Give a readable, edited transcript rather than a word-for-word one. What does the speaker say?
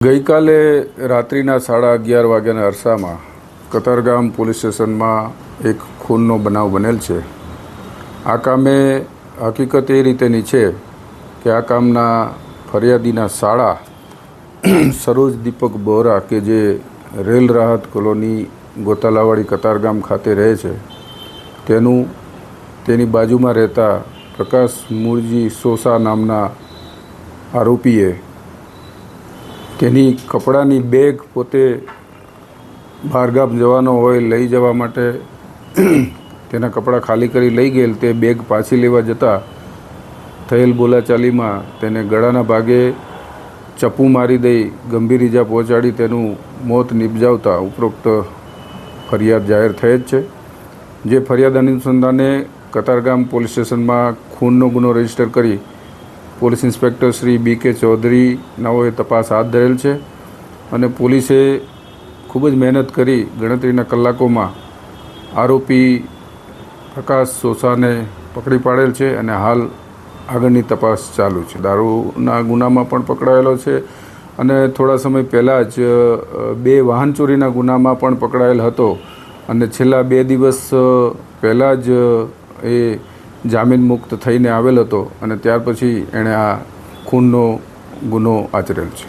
ગઈકાલે રાત્રિના 11:30 વાગ્યાના અરસામાં કતારગામ પોલીસ સ્ટેશનમાં એક ખૂનનો બનાવ બનેલ છે. આ કામે હકીકત એ રીતેની છે કે આ કામના ફરિયાદીના શાળા સરોજ દીપક બોહરા કે જે રેલ રાહત કોલોની ગોતાલાવાડી કતારગામ ખાતે રહે છે તેની બાજુમાં રહેતા પ્રકાશ મૂળજી સોસા નામના આરોપીએ તેની કપડાની બેગ પોતે બહારગામ જવાનો હોય લઈ જવા માટે તેના કપડાં ખાલી કરી લઈ ગયેલ તે બેગ પાછી લેવા જતાં થયેલ બોલાચાલીમાં તેને ગળાના ભાગે ચપ્પુ મારી દઈ ગંભીર ઈજા પહોંચાડી તેનું મોત નિપજાવતા ઉપરોક્ત ફરિયાદ જાહેર થઈ જ છે. જે ફરિયાદ અનુસંધાને કતારગામ પોલીસ સ્ટેશનમાં ખૂનનો ગુનો રજીસ્ટર કરી police inspector Shri B.K. Chaudhari નાઓએ તપાસ હાથ ધરેલ છે અને પોલીસે ખૂબ જ મહેનત કરી ગણતરીના કલાકોમાં આરોપી પ્રકાશ સોસાને પકડી પાડેલ છે અને હાલ આગળની તપાસ ચાલુ છે. દારૂના ગુનામાં પણ પકડાયેલો છે અને થોડા સમય પહેલાં જ 2 વાહન ચોરીના ગુનામાં પણ પકડાયેલ હતો અને છેલ્લા 2 દિવસ પહેલાં જ એ જામીન મુક્ત થઈને આવેલ હતો અને ત્યાર પછી એણે આ ખૂનનો ગુનો આચરેલ છે.